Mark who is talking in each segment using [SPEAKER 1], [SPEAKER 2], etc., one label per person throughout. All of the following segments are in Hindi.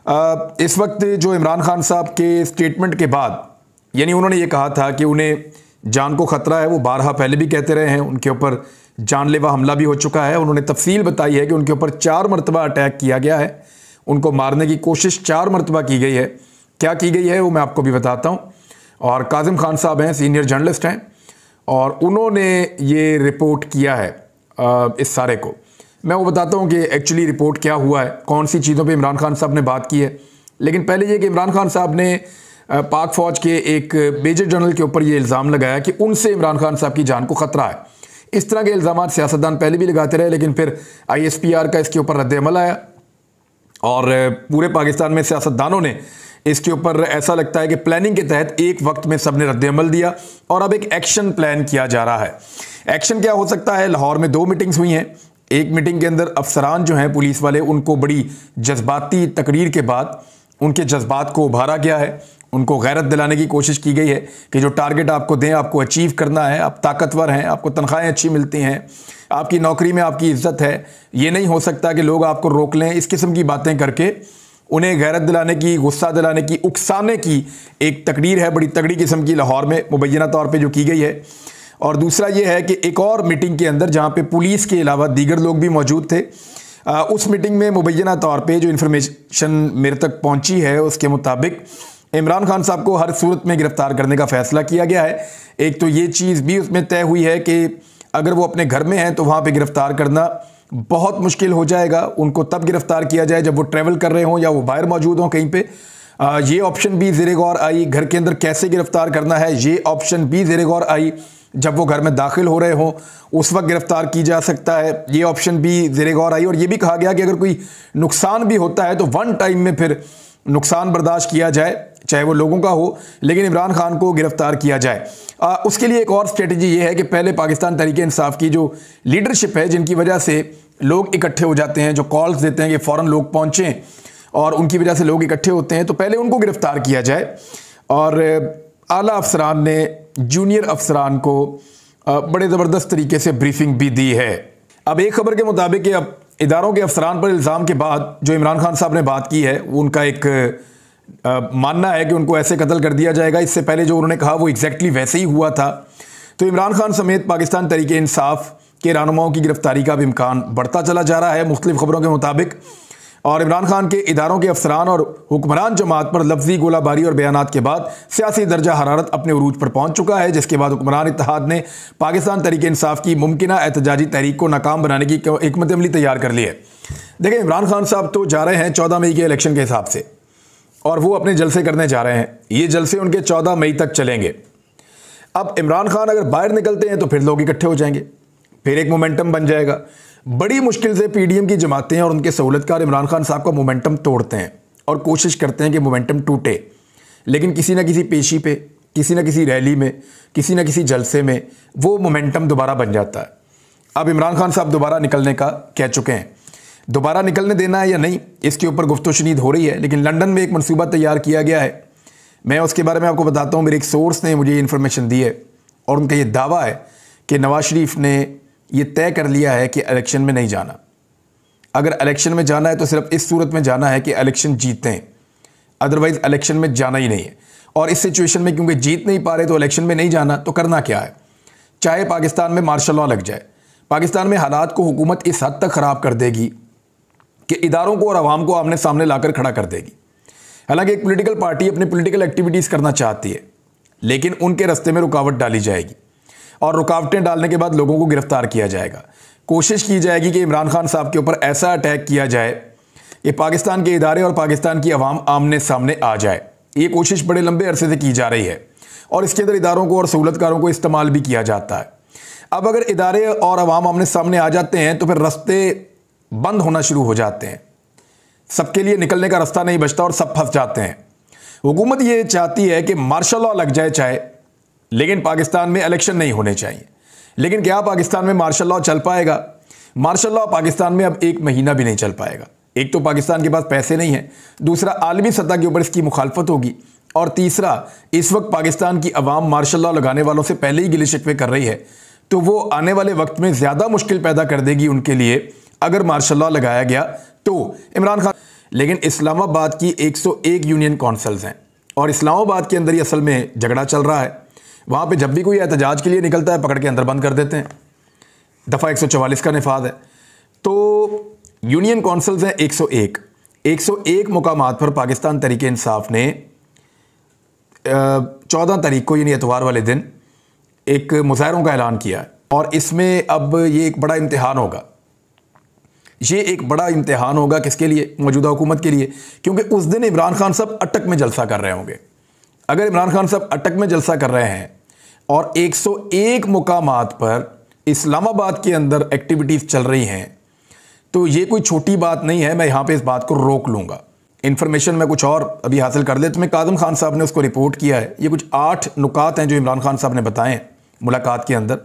[SPEAKER 1] इस वक्त जो इमरान खान साहब के स्टेटमेंट के बाद, यानी उन्होंने ये कहा था कि उन्हें जान को ख़तरा है, वो बारहा पहले भी कहते रहे हैं, उनके ऊपर जानलेवा हमला भी हो चुका है। उन्होंने तफसील बताई है कि उनके ऊपर 4 मरतबा अटैक किया गया है, उनको मारने की कोशिश 4 मरतबा की गई है। क्या की गई है वो मैं आपको भी बताता हूँ। और काजिम खान साहब हैं, सीनियर जर्नलिस्ट हैं, और उन्होंने ये रिपोर्ट किया है इस सारे को। मैं वो बताता हूँ कि एक्चुअली रिपोर्ट क्या हुआ है, कौन सी चीज़ों पे इमरान खान साहब ने बात की है। लेकिन पहले ये कि इमरान खान साहब ने पाक फ़ौज के एक मेजर जनरल के ऊपर ये इल्ज़ाम लगाया कि उनसे इमरान खान साहब की जान को ख़तरा है। इस तरह के इल्ज़ाम सियासतदान पहले भी लगाते रहे, लेकिन फिर ISPR का इसके ऊपर रद्द-ए-अमल आया और पूरे पाकिस्तान में सियासतदानों ने इसके ऊपर ऐसा लगता है कि प्लानिंग के तहत एक वक्त में सबने रद्द-ए-अमल दिया और अब एक एक्शन प्लान किया जा रहा है। एक्शन क्या हो सकता है? लाहौर में 2 मीटिंग्स हुई हैं। एक मीटिंग के अंदर अफसरान जो हैं पुलिस वाले, उनको बड़ी जज्बाती तकरीर के बाद उनके जज्बात को उभारा गया है, उनको गैरत दिलाने की कोशिश की गई है कि जो टारगेट आपको दें आपको अचीव करना है, आप ताकतवर हैं, आपको तनख्वाहें अच्छी मिलती हैं, आपकी नौकरी में आपकी इज्जत है, ये नहीं हो सकता कि लोग आपको रोक लें। इस किस्म की बातें करके उन्हें गैरत दिलाने की, गुस्सा दिलाने की, उकसाने की एक तकरीर है बड़ी तगड़ी किस्म की लाहौर में मुबैना तौर पर जो की गई है। और दूसरा ये है कि एक और मीटिंग के अंदर जहाँ पे पुलिस के अलावा दीगर लोग भी मौजूद थे, उस मीटिंग में मुबैना तौर पे जो इन्फॉर्मेशन मेरे तक पहुँची है उसके मुताबिक इमरान खान साहब को हर सूरत में गिरफ्तार करने का फैसला किया गया है। एक तो ये चीज़ भी उसमें तय हुई है कि अगर वो अपने घर में हैं तो वहाँ पे गिरफ्तार करना बहुत मुश्किल हो जाएगा। उनको तब गिरफ्तार किया जाए जब वो ट्रैवल कर रहे हों या वो बाहर मौजूद हों कहीं पे। ये ऑप्शन भी ज़ेरे गौर आई। घर के अंदर कैसे गिरफ्तार करना है ये ऑप्शन भी ज़ेरे गौर आई। जब वो घर में दाखिल हो रहे हों उस वक्त गिरफ्तार की जा सकता है, ये ऑप्शन भी ज़ेरे गौर आई। और ये भी कहा गया कि अगर कोई नुकसान भी होता है तो वन टाइम में फिर नुकसान बर्दाश्त किया जाए, चाहे वो लोगों का हो, लेकिन इमरान खान को गिरफ्तार किया जाए। उसके लिए एक और स्ट्रेटजी ये है कि पहले पाकिस्तान तहरीक इंसाफ की जो लीडरशिप है, जिनकी वजह से लोग इकट्ठे हो जाते हैं, जो कॉल्स देते हैं कि फ़ौरन लोग पहुँचें और उनकी वजह से लोग इकट्ठे होते हैं, तो पहले उनको गिरफ्तार किया जाए। और आला अफसरान ने जूनियर अफसरान को बड़े ज़बरदस्त तरीके से ब्रीफिंग भी दी है। अब एक खबर के मुताबिक कि अब इदारों के अफसरान पर इल्ज़ाम के बाद जो इमरान खान साहब ने बात की है, वो उनका एक मानना है कि उनको ऐसे कत्ल कर दिया जाएगा। इससे पहले जो उन्होंने कहा वो एग्जैक्टली वैसे ही हुआ था। तो इमरान खान समेत पाकिस्तान तहरीक इंसाफ के रहनुमाओं की गिरफ्तारी का भी इम्कान बढ़ता चला जा रहा है मुख्तलिफ खबरों के मुताबिक। और इमरान खान के इदारों के अफसरान और हुक्मरान जमात पर लफ्जी गोलाबारी और बयानात के बाद सियासी दर्जा हरारत अपने उरूज पर पहुंच चुका है, जिसके बाद हुक्मरान इत्तेहाद ने पाकिस्तान तहरीक इंसाफ की मुमकिना एहतजाजी तहरीक को नाकाम बनाने की हिकमत अमली तैयार कर ली है। देखिए, इमरान खान साहब तो जा रहे हैं 14 मई के इलेक्शन के हिसाब से, और वो अपने जलसे करने जा रहे हैं। ये जलसे उनके 14 मई तक चलेंगे। अब इमरान खान अगर बाहर निकलते हैं तो फिर लोग इकट्ठे हो जाएंगे, फिर एक मोमेंटम बन जाएगा। बड़ी मुश्किल से PDM की जमातें और उनके सहूलतकार इमरान खान साहब का मोमेंटम तोड़ते हैं और कोशिश करते हैं कि मोमेंटम टूटे, लेकिन किसी न किसी पेशी पे, किसी न किसी रैली में, किसी न किसी जलसे में वो मोमेंटम दोबारा बन जाता है। अब इमरान खान साहब दोबारा निकलने का कह चुके हैं। दोबारा निकलने देना है या नहीं, इसके ऊपर गुफ्तगू हो रही है, लेकिन लंदन में एक मनसूबा तैयार किया गया है। मैं उसके बारे में आपको बताता हूँ। मेरे एक सोर्स ने मुझे ये इन्फॉर्मेशन दी है और उनका ये दावा है कि नवाज शरीफ ने ये तय कर लिया है कि इलेक्शन में नहीं जाना। अगर इलेक्शन में जाना है तो सिर्फ इस सूरत में जाना है कि इलेक्शन जीतें, अदरवाइज इलेक्शन में जाना ही नहीं है। और इस सिचुएशन में क्योंकि जीत नहीं पा रहे तो इलेक्शन में नहीं जाना, तो करना क्या है? चाहे पाकिस्तान में मार्शल लॉ लग जाए, पाकिस्तान में हालात को हुकूमत इस हद तक ख़राब कर देगी कि इदारों को और आवाम को आमने सामने लाकर खड़ा कर देगी। हालांकि एक पॉलिटिकल पार्टी अपनी पॉलिटिकल एक्टिविटीज़ करना चाहती है, लेकिन उनके रास्ते में रुकावट डाली जाएगी और रुकावटें डालने के बाद लोगों को गिरफ्तार किया जाएगा। कोशिश की जाएगी कि इमरान खान साहब के ऊपर ऐसा अटैक किया जाए कि पाकिस्तान के इदारे और पाकिस्तान की आवाम आमने सामने आ जाए। ये कोशिश बड़े लंबे अरसे से की जा रही है और इसके अंदर इदारों को और सहूलतकारों को इस्तेमाल भी किया जाता है। अब अगर इदारे और आवाम आमने सामने आ जाते हैं तो फिर रास्ते बंद होना शुरू हो जाते हैं, सबके लिए निकलने का रास्ता नहीं बचता और सब फंस जाते हैं। हुकूमत ये चाहती है कि मार्शल लॉ लग जाए चाहे, लेकिन पाकिस्तान में इलेक्शन नहीं होने चाहिए। लेकिन क्या पाकिस्तान में मार्शल लॉ चल पाएगा? मार्शल लॉ पाकिस्तान में अब 1 महीना भी नहीं चल पाएगा। एक तो पाकिस्तान के पास पैसे नहीं हैं, दूसरा आलमी सतह के ऊपर इसकी मुखालफत होगी, और तीसरा इस वक्त पाकिस्तान की अवाम मार्शल लॉ लगाने वालों से पहले ही गिले शिकवे कर रही है, तो वो आने वाले वक्त में ज़्यादा मुश्किल पैदा कर देगी उनके लिए अगर मार्शल लॉ लगाया गया तो। लेकिन इस्लामाबाद की 101 यूनियन काउंसिल्स हैं और इस्लामाबाद के अंदर ही असल में झगड़ा चल रहा है। वहाँ पे जब भी कोई एहतजाज के लिए निकलता है पकड़ के अंदर बंद कर देते हैं। दफ़ा 144 का निफाद है। तो यूनियन काउंसिल्स हैं 101 मुकामात पर पाकिस्तान तहरीक इंसाफ ने 14 तारीख को यानी इतवार वाले दिन एक मुजाहरों का ऐलान किया है और इसमें अब ये एक बड़ा इम्तिहान होगा। ये एक बड़ा इम्तिहान होगा किसके लिए? मौजूदा हुकूमत के लिए, क्योंकि उस दिन इमरान खान साहब अटक में जलसा कर रहे होंगे। अगर इमरान खान साहब अटक में जलसा कर रहे हैं और 101 मुकामात पर इस्लामाबाद के अंदर एक्टिविटीज़ चल रही हैं तो ये कोई छोटी बात नहीं है। मैं यहाँ पे इस बात को रोक लूँगा। इन्फॉर्मेशन मैं कुछ और अभी हासिल कर लेता हूँ। काज़म खान साहब ने उसको रिपोर्ट किया है। ये कुछ 8 नुकात हैं जो इमरान खान साहब ने बताए हैं मुलाकात के अंदर।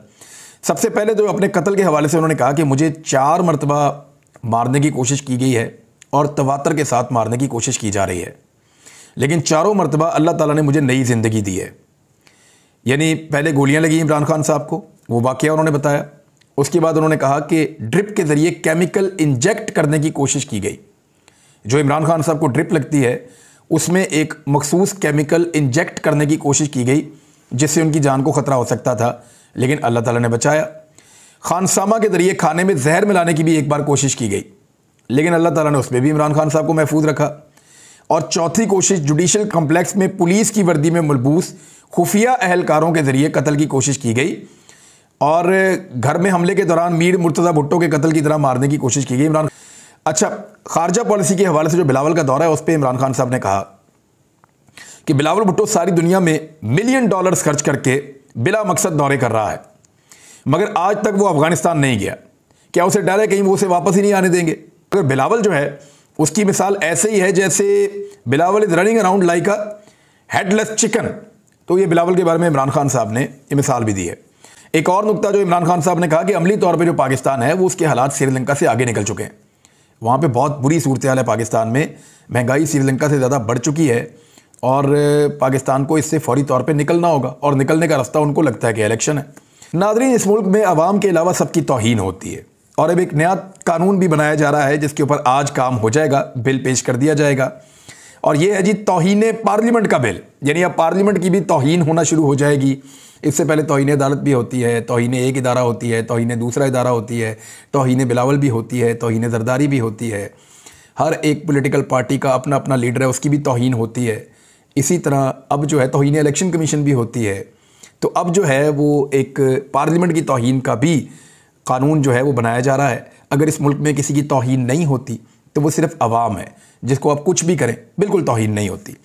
[SPEAKER 1] सबसे पहले जो अपने कत्ल के हवाले से उन्होंने कहा कि मुझे 4 मरतबा मारने की कोशिश की गई है और तवातर के साथ मारने की कोशिश की जा रही है, लेकिन चारों मरतबा अल्लाह ताला ने मुझे नई ज़िंदगी दी है। यानी पहले गोलियां लगी इमरान खान साहब को, वो वाक़या उन्होंने बताया। उसके बाद उन्होंने कहा कि ड्रिप के ज़रिए केमिकल इंजेक्ट करने की कोशिश की गई। जो इमरान खान साहब को ड्रिप लगती है उसमें एक मखसूस केमिकल इंजेक्ट करने की कोशिश की गई जिससे उनकी जान को ख़तरा हो सकता था, लेकिन अल्लाह ताला ने बचाया। खानसामा के ज़रिए खाने में जहर मिलाने की भी एक बार कोशिश की गई, लेकिन अल्लाह ताला ने उसमें भी इमरान खान साहब को महफूज रखा। और चौथी कोशिश जुडिशल कम्प्लेक्स में पुलिस की वर्दी में मलबूस खुफिया अहलकारों के ज़रिए कत्ल की कोशिश की गई और घर में हमले के दौरान मीर मुर्तज़ा भुट्टो के कत्ल की तरह मारने की कोशिश की गई इमरान। अच्छा, खारजा पॉलिसी के हवाले से जो बिलावल का दौरा है उस पर इमरान खान साहब ने कहा कि बिलावल भुट्टो सारी दुनिया में $1 मिलियन खर्च करके बिला मकसद दौरे कर रहा है, मगर आज तक वो अफगानिस्तान नहीं गया। क्या उसे डर है कहीं वो उसे वापस ही नहीं आने देंगे? अगर बिलावल जो है उसकी मिसाल ऐसे ही है जैसे Bilawal is running around like a headless chicken, तो ये बिलावल के बारे में इमरान खान साहब ने ये मिसाल भी दी है। एक और नुकता जो इमरान खान साहब ने कहा कि अमली तौर पे जो पाकिस्तान है वो उसके हालात श्रीलंका से आगे निकल चुके हैं। वहाँ पे बहुत बुरी सूरत हाल है पाकिस्तान में, महंगाई श्रीलंका से ज़्यादा बढ़ चुकी है और पाकिस्तान को इससे फौरी तौर पे निकलना होगा और निकलने का रास्ता उनको लगता है कि इलेक्शन है। नाज़रीन, इस मुल्क में आवाम के अलावा सबकी तौहीन होती है और अब एक नया कानून भी बनाया जा रहा है जिसके ऊपर आज काम हो जाएगा, बिल पेश कर दिया जाएगा और ये है जी तौहीन पार्लियामेंट का बिल। यानी अब पार्लियामेंट की भी तौहीन होना शुरू हो जाएगी। इससे पहले तौहीन अदालत भी होती है, तौहीन एक इदारा होती है, तौहीन दूसरा इदारा होती है, तौहीन बिलावल भी होती है, तौहीन जरदारी भी होती है। हर एक पॉलिटिकल पार्टी का अपना अपना लीडर है, उसकी भी तौहीन होती है। इसी तरह अब जो है तौहीन इलेक्शन कमीशन भी होती है। तो अब जो है वो एक पार्लियामेंट की तौहीन का भी कानून जो है वो बनाया जा रहा है। अगर इस मुल्क में किसी की तौहीन नहीं होती तो वो सिर्फ अवाम है, जिसको आप कुछ भी करें बिल्कुल तौहीन नहीं होती।